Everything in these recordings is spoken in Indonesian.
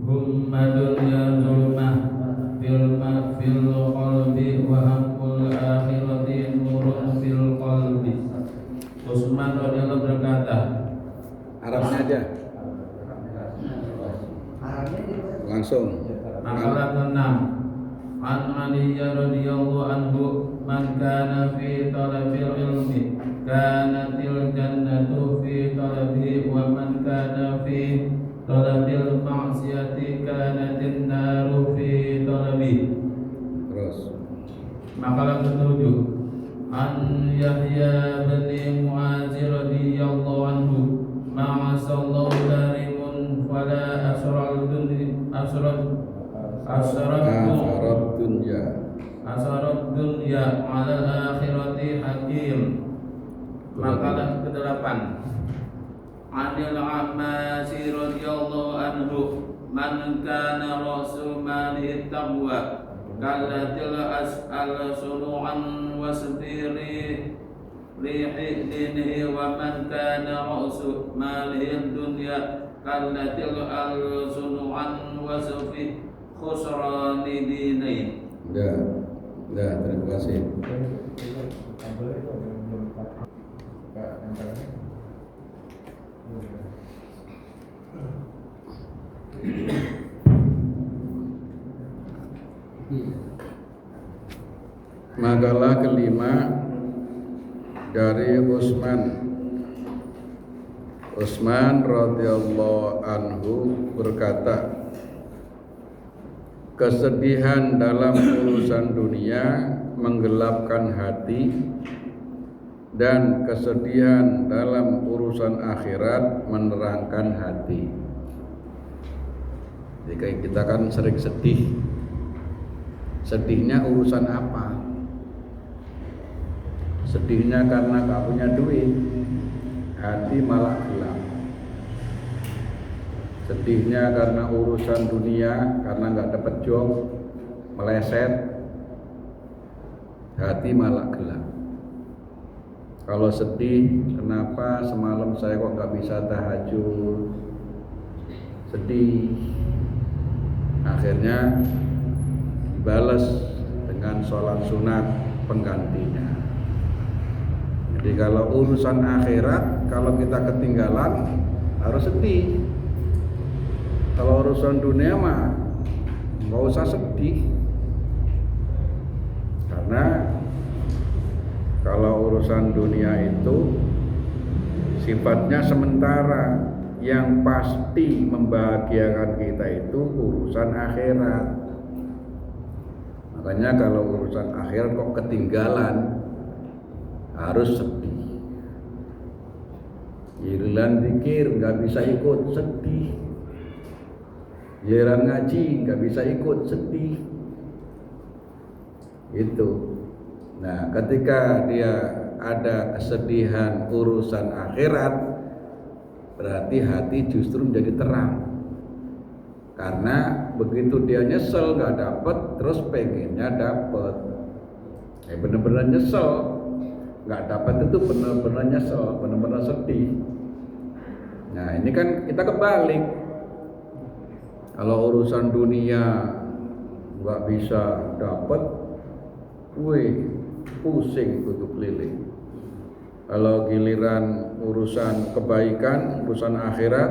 Humma dunya zulmah fil qalbi wa haqqul akhirati nurun fil qalbi. Utsman radhiyallahu berkata, Arabnya aja. Langsung. Makalah ke-6 An Ali radhiyallahu anhu man kana fi talabil ilmi kanatil jannatu fi talabi wa man kana fi talabil ma'siyati kanatin naru fi talabi. Terus. Makalah ke-7 An Yahya bin Mu'adz radhiyallahu anhu ma'asallahu darimun fala asral dunya ala akhirati hakim. Makalah ke-8 Anil Abbas radhiyallahu anhu man kana rasul mali taqwa kallatil as'al sunu'an wasbiri lihi dinihi wa man kana rasul mali dunya kallatil al sunu'an wasfi khusrani dinain. Udah, terima kasih. Makalah kelima dari Utsman radhiyallahu anhu berkata, kesedihan dalam urusan dunia menggelapkan hati dan kesedihan dalam urusan akhirat menerangkan hati. Jadi kita kan sering sedih. Sedihnya urusan apa? Sedihnya karena gak punya duit, hati malah gelap. Sedihnya karena urusan dunia, karena gak dapat job, meleset, hati malah gelap. Kalau sedih, kenapa semalam saya kok gak bisa tahajud? Sedih. Akhirnya dibalas dengan sholat sunat penggantinya. Jadi kalau urusan akhirat, kalau kita ketinggalan harus sedih. Kalau urusan dunia mah nggak usah sedih, karena kalau urusan dunia itu sifatnya sementara, yang pasti membahagiakan kita itu urusan akhirat. Makanya kalau urusan akhirat kok ketinggalan, harus sedih. Giliran zikir nggak bisa ikut, sedih. Giliran ngaji nggak bisa ikut, sedih. Itu. Nah, ketika dia ada kesedihan urusan akhirat, berarti hati justru menjadi terang. Karena begitu dia nyesel nggak dapet, terus pengennya dapet. Bener-bener nyesel. Nggak dapat itu benar-benar nyesel, benar-benar sedih. Nah, ini kan kita kebalik. Kalau urusan dunia nggak bisa dapat, pusing tutup keliling. Kalau giliran urusan kebaikan, urusan akhirat,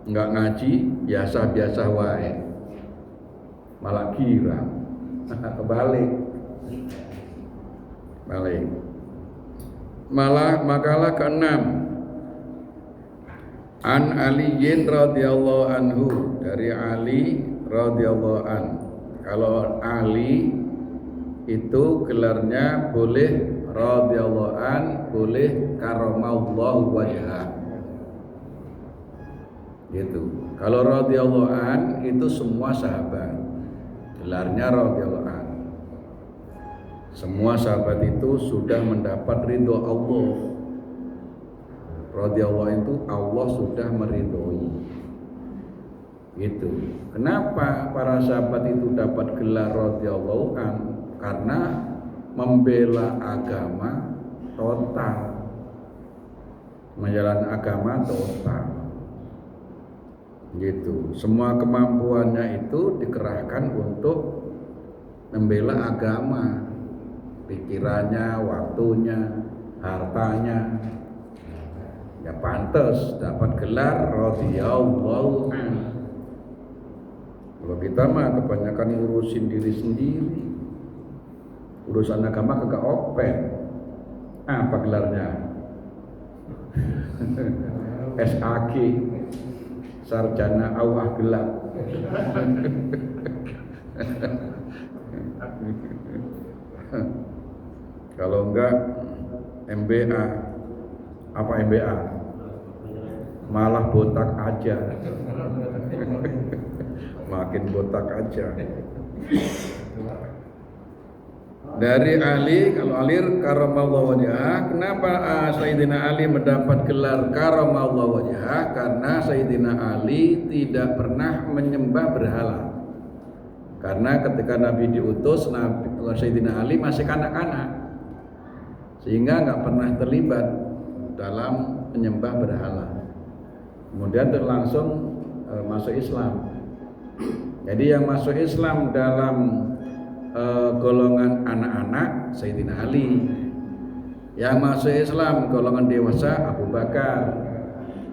nggak ngaji, biasa-biasa wae, malah girang. Kebalik. Makalah ke-6 An Aliyin radhiyallahu anhu, dari Ali radhiyallahu an. Kalau Ali itu gelarnya boleh radhiyallahu an, boleh karamallahu wajhah. Gitu. Kalau radhiyallahu an itu semua sahabat. Gelarnya radhiyallahu an. Semua sahabat itu sudah mendapat ridho Allah. Radhiyallahu itu Allah sudah meridhoi. Gitu. Kenapa para sahabat itu dapat gelar radhiyallahu an? Karena membela agama total, menjalankan agama total. Gitu. Semua kemampuannya itu dikerahkan untuk membela agama, pikirannya, waktunya, hartanya. Ya pantas dapat gelar radhiyallahu anhu. Kalau kita mah kebanyakan ngurusin diri sendiri, urusan agama kagak open. Apa gelarnya? SAG, Sarjana Awah Gelap. Kalau enggak MBA. Apa MBA? Malah botak aja. Makin botak aja. Dari Ali, kalau Ali karamallahu wajhah, kenapa Sayyidina Ali mendapat gelar karamallahu wajhah? Karena Sayyidina Ali tidak pernah menyembah berhala. Karena ketika Nabi diutus, Sayyidina Ali masih kanak-kanak, sehingga nggak pernah terlibat dalam menyembah berhala. Kemudian langsung masuk Islam. Jadi yang masuk Islam dalam golongan anak-anak Sayyidina Ali, yang masuk Islam golongan dewasa Abu Bakar,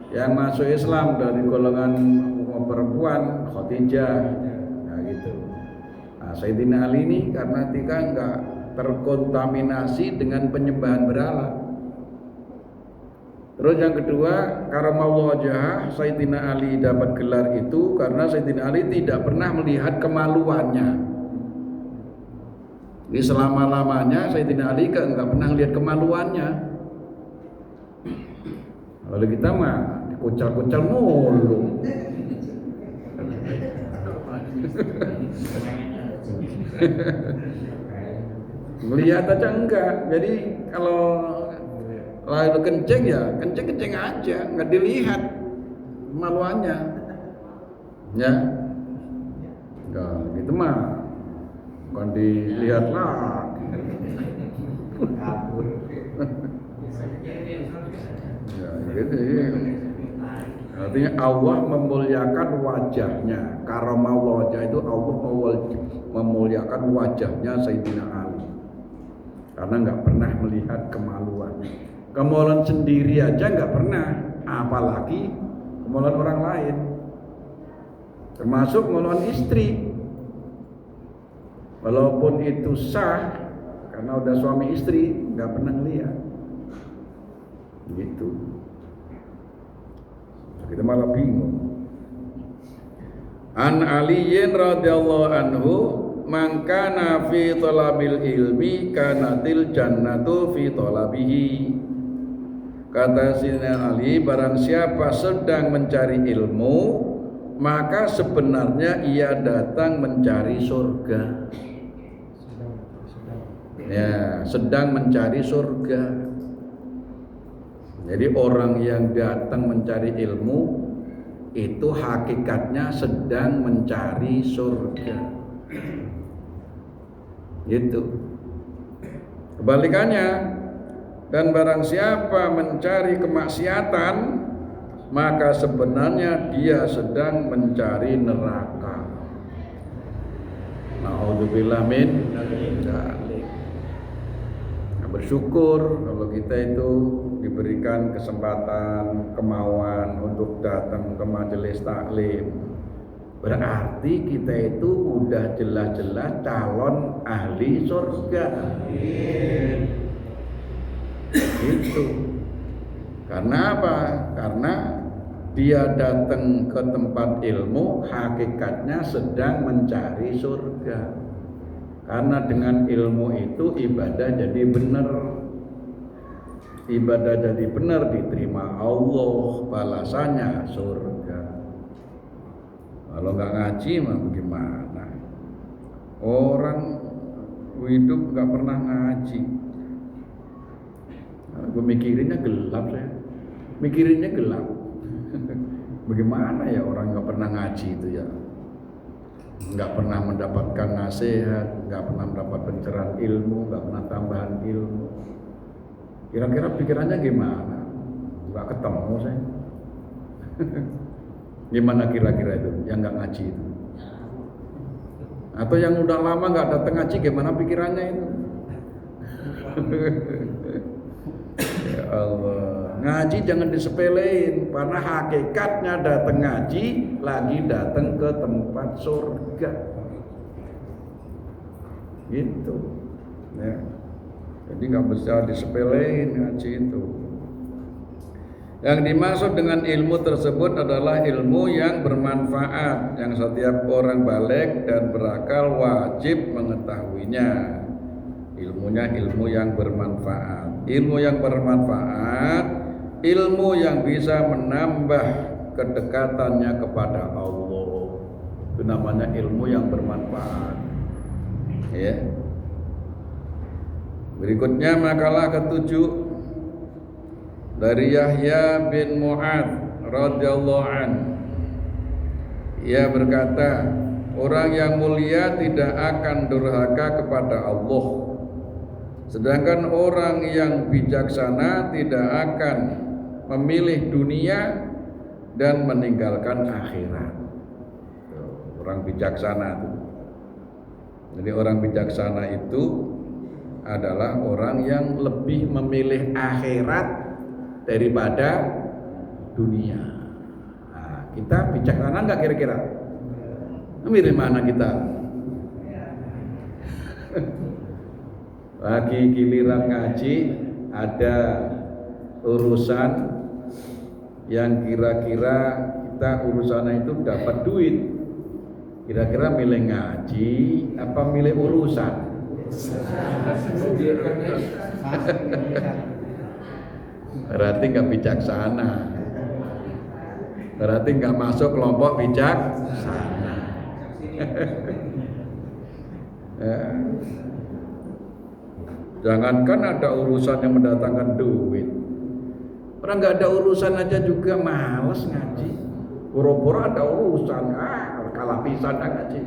yang masuk Islam dari golongan perempuan Khadijah, nah gitu. Nah, Sayyidina Ali ini karena dia nggak terkontaminasi dengan penyembahan berhala. Terus yang kedua, karamallahu wajhah, Sayyidina Ali dapat gelar itu karena Sayyidina Ali tidak pernah melihat kemaluannya. Ini selama-lamanya Sayyidina Ali nggak pernah lihat kemaluannya. Kalau kita mah dikucal-kucal mulu. Melihat aja enggak. Jadi kalau lalu kencing ya kencing aja, nggak dilihat kemaluannya. Ya, enggak gitu mah. Bukan dilihat lah. Ya, gitu. Artinya Allah memuliakan wajahnya. Karamallahu wajah itu Allah memuliakan wajahnya Sayyidina Ali. Karena nggak pernah melihat kemaluannya. Kemaluan sendiri aja nggak pernah, apalagi kemaluan orang lain. Termasuk kemaluan istri. Walaupun itu sah, karena udah suami istri, nggak pernah lihat. Gitu. Kita malah bingung. An Aliyin radhiyallahu anhu, man kana fi talabil ilmi kanatil jannatu fi talabihi. Kata Sayyidina Ali, barang siapa sedang mencari ilmu, maka sebenarnya ia datang mencari surga. Ya, sedang mencari surga. Jadi orang yang datang mencari ilmu itu hakikatnya sedang mencari surga. Gitu. Kebalikannya, dan barang siapa mencari kemaksiatan, maka sebenarnya dia sedang mencari neraka. Na'udzubillah min dzalik. Bersyukur kalau kita itu diberikan kesempatan, kemauan untuk datang ke majelis taklim. Berarti kita itu udah jelas-jelas calon ahli surga. Itu. Karena apa? Karena dia datang ke tempat ilmu, hakikatnya sedang mencari surga. Karena dengan ilmu itu ibadah jadi benar. Ibadah jadi benar diterima Allah, balasannya surga. Kalau nggak ngaji mah bagaimana? Orang hidup nggak pernah ngaji. Gue mikirinnya gelap saya. Mikirinnya gelap. Bagaimana ya orang nggak pernah ngaji itu ya? Nggak pernah mendapatkan nasihat, nggak pernah mendapat pencerahan ilmu, nggak pernah tambahan ilmu. Kira-kira pikirannya gimana? Nggak ketemu saya. Gimana kira-kira itu yang nggak ngaji itu? Atau yang udah lama nggak datang ngaji, gimana pikirannya itu? Ya Allah, ngaji jangan disepelein, karena hakikatnya datang ngaji lagi datang ke tempat surga. Gitu. Ya. Jadi nggak bisa disepelein ngaji itu. Yang dimaksud dengan ilmu tersebut adalah ilmu yang bermanfaat, yang setiap orang balik dan berakal wajib mengetahuinya. Ilmunya ilmu yang bermanfaat. Ilmu yang bermanfaat, ilmu yang bisa menambah kedekatannya kepada Allah. Itu namanya ilmu yang bermanfaat. Ya. Berikutnya makalah ketujuh dari Yahya bin Mu'adz radhiyallahu an. Ia berkata, orang yang mulia tidak akan durhaka kepada Allah, sedangkan orang yang bijaksana tidak akan memilih dunia dan meninggalkan akhirat. Orang bijaksana itu. Jadi orang bijaksana itu adalah orang yang lebih memilih akhirat daripada dunia. Nah, kita bijaksana nggak kira-kira? Milih mana kita? Lagi giliran ngaji ada urusan yang kira-kira kita urusannya itu dapat duit. Kira-kira milih ngaji apa milih urusan? Berarti nggak bijaksana. Berarti nggak masuk kelompok bijaksana. Ya. Jangankan ada urusan yang mendatangkan duit, orang nggak ada urusan aja juga males ngaji. Boro-boro ada urusan, kalah pisan ngaji.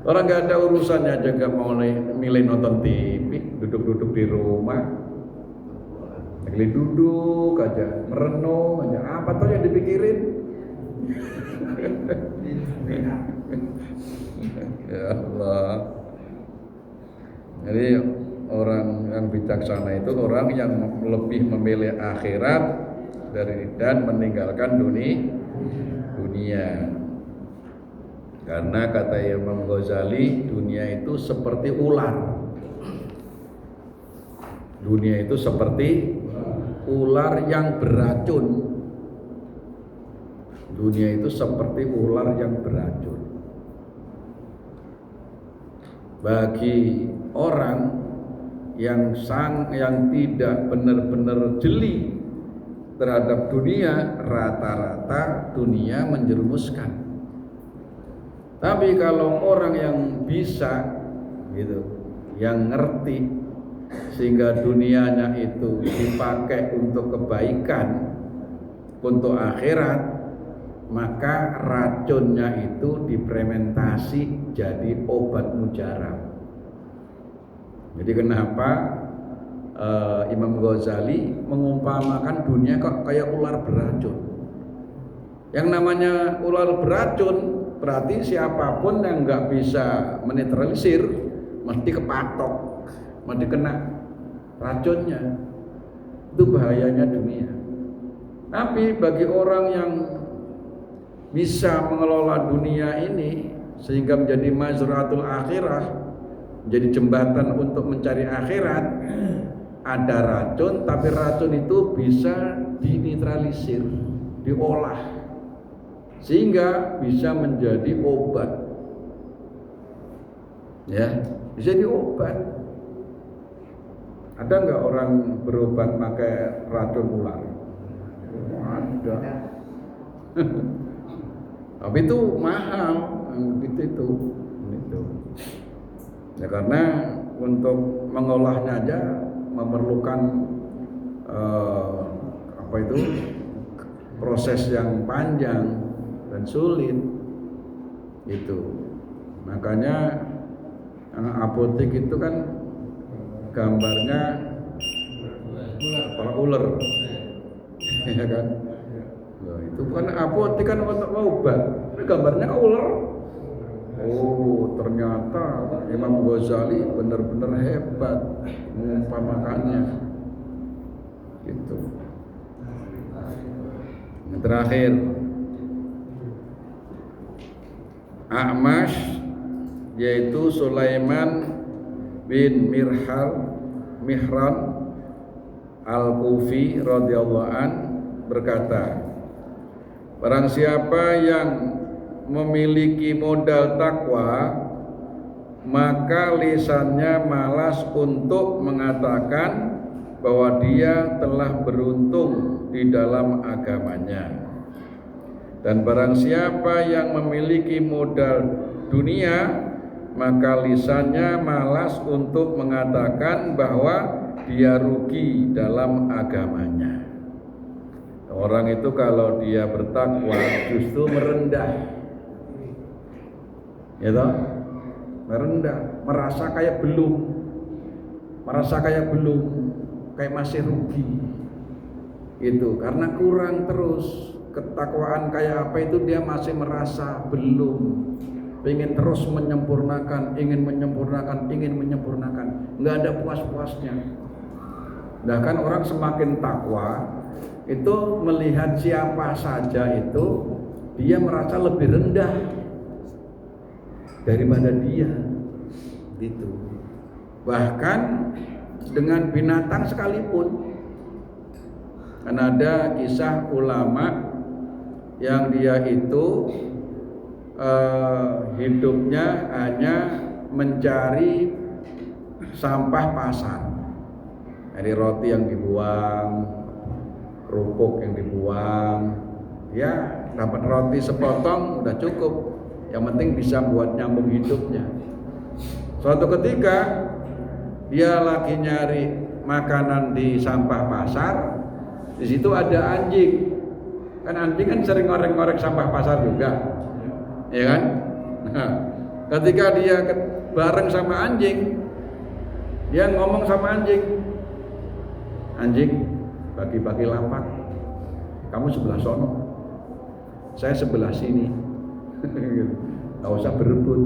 Orang nggak ada urusannya juga mau milih nonton TV, duduk-duduk di rumah. Lagi duduk aja, merenung aja, apa tuh yang dipikirin? Ya Allah. Jadi orang yang bijaksana itu orang yang lebih memilih akhirat dan meninggalkan dunia. Karena kata Imam Ghazali, dunia itu seperti ular. Dunia itu seperti ular yang beracun. Dunia itu seperti ular yang beracun. Bagi orang yang tidak benar-benar jeli terhadap dunia, rata-rata dunia menjerumuskan. Tapi kalau orang yang bisa gitu, yang ngerti sehingga dunianya itu dipakai untuk kebaikan, untuk akhirat, maka racunnya itu difermentasi jadi obat mujarab. Jadi kenapa Imam Ghazali mengumpamakan dunia kok kayak ular beracun? Yang namanya ular beracun berarti siapapun yang nggak bisa menetralisir mesti kepatok, mesti kena racunnya. Itu bahayanya dunia. Tapi bagi orang yang bisa mengelola dunia ini sehingga menjadi mazratul akhirah, menjadi jembatan untuk mencari akhirat, ada racun tapi racun itu bisa dinetralisir, diolah sehingga bisa menjadi obat. Ya, bisa diobat. Ada nggak orang berobat pakai racun ular? Ada. Tapi itu mahal, itu. Ya karena untuk mengolahnya aja memerlukan proses yang panjang dan sulit gitu. Makanya apotek itu kan gambarnya kepala ular, ya kan? Itu bukan apotek kan untuk obat. Ini gambarnya ular. Oh, ternyata Imam Ghazali benar-benar hebat mengumpamakannya. Gitu. Yang terakhir, A'mash, yaitu Sulaiman bin Mihran Al-Kufi radhiyallahu an berkata, barang siapa yang memiliki modal takwa, maka lisannya malas untuk mengatakan bahwa dia telah beruntung di dalam agamanya. Dan barang siapa yang memiliki modal dunia, maka lisannya malas untuk mengatakan bahwa dia rugi dalam agamanya. Orang itu kalau dia bertakwa justru merendah, ya toh? Merendah, merasa kayak kayak masih rugi. Itu karena kurang terus ketakwaan kayak apa itu, dia masih merasa belum, ingin terus menyempurnakan, ingin menyempurnakan, nggak ada puas-puasnya. Nah kan orang semakin takwa itu melihat siapa saja itu dia merasa lebih rendah daripada dia, gitu. Bahkan dengan binatang sekalipun. Kan ada kisah ulama yang dia itu hidupnya hanya mencari sampah pasar. Dari roti yang dibuang, kerupuk yang dibuang, ya dapat roti sepotong udah cukup. Yang penting bisa buat nyambung hidupnya. Suatu ketika dia lagi nyari makanan di sampah pasar, di situ ada anjing. Kan anjing kan sering ngorek-ngorek sampah pasar juga, ya kan? Nah, ketika dia bareng sama anjing, dia ngomong sama anjing, anjing, bagi-bagi lapak, kamu sebelah sono, saya sebelah sini. Gak usah berebut,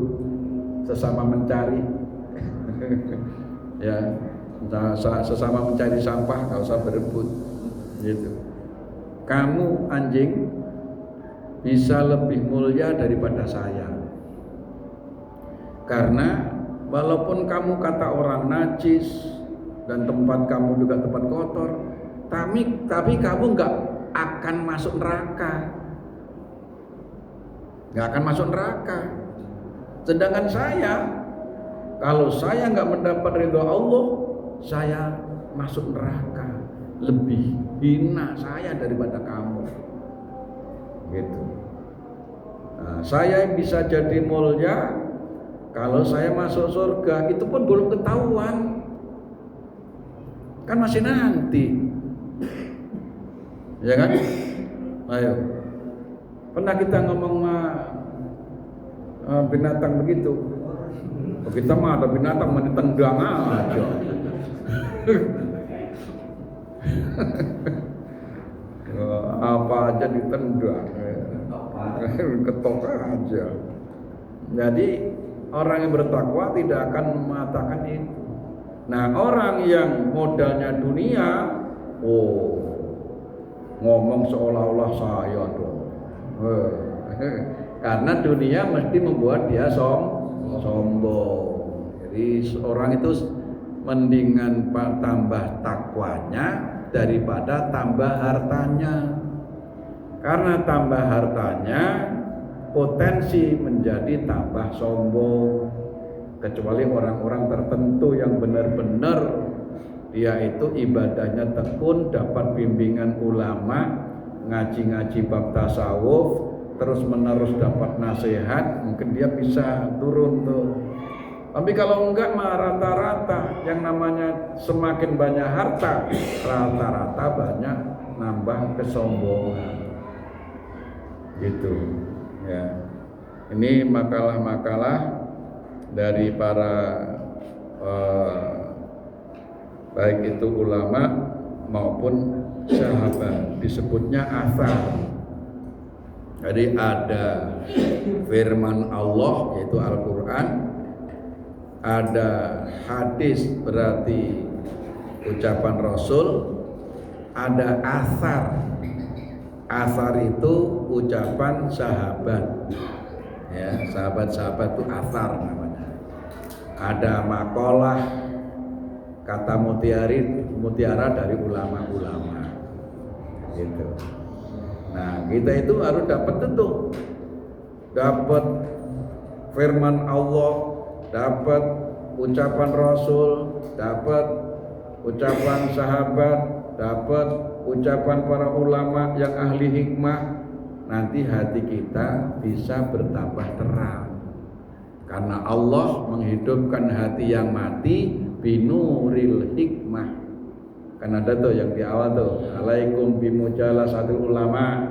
sesama mencari. Ya, sesama mencari sampah, gak usah berebut. Gitu. Kamu anjing bisa lebih mulia daripada saya, karena walaupun kamu kata orang najis dan tempat kamu juga tempat kotor, tapi kamu nggak akan masuk neraka. Nggak akan masuk neraka. Sedangkan saya, kalau saya nggak mendapat ridho Allah, saya masuk neraka. Lebih hina saya daripada kamu. Gitu. Nah, saya bisa jadi mulia kalau saya masuk surga, itu pun belum ketahuan. Kan masih nanti. Ya kan? Ayo. Pernah kita ngomong binatang begitu. Kita mah ada binatang mau ditendang aja. Apa aja ditendang, ketok aja. Jadi orang yang bertakwa tidak akan mengatakan itu. Nah, orang yang modalnya dunia, ngomong seolah-olah saya dong. Karena dunia mesti membuat dia sombong. Jadi orang itu mendingan tambah takwanya daripada tambah hartanya. Karena tambah hartanya potensi menjadi tambah sombong. Kecuali orang-orang tertentu yang benar-benar dia itu ibadahnya tekun, dapat bimbingan ulama, ngaji-ngaji bab tasawuf, terus menerus dapat nasihat, mungkin dia bisa turun tuh. Tapi kalau enggak mah rata-rata, yang namanya semakin banyak harta, rata-rata banyak nambah kesombongan. Gitu ya. Ini makalah-makalah dari para baik itu ulama maupun sahabat, disebutnya athar. Jadi ada firman Allah yaitu Al-Quran, ada hadis berarti ucapan Rasul, ada asar. Asar itu ucapan sahabat. Ya, sahabat-sahabat itu asar namanya. Ada makalah, kata mutiara dari ulama-ulama. Gitu. Nah, kita itu harus dapat tentu. Dapat firman Allah, dapat ucapan Rasul, dapat ucapan sahabat, dapat ucapan para ulama yang ahli hikmah. Nanti hati kita bisa bertambah terang. Karena Allah menghidupkan hati yang mati binuril hikmah. Kan ada tuh yang di awal tuh, alaikum bimujalasatil ulama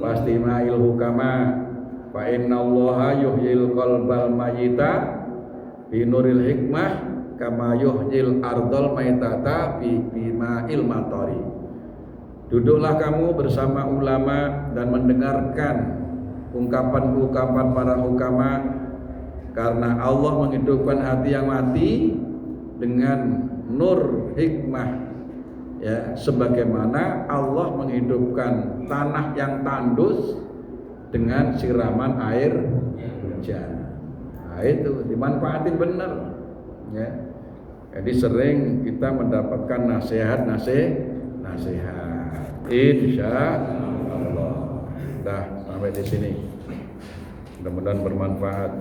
wastima'il hukama fa innallaha yuhyil qalbal mayyita binuril hikmah kama yuhyil ardal maitata bima'il matori. Duduklah kamu bersama ulama dan mendengarkan ungkapan-ungkapan para hukama, karena Allah menghidupkan hati yang mati dengan nur hikmah, ya, sebagaimana Allah menghidupkan tanah yang tandus dengan siraman air hujan. Nah, itu dimanfaatin benar, ya. Jadi sering kita mendapatkan nasihat. Insya Allah. Dah sampai di sini. Mudah-mudahan bermanfaat.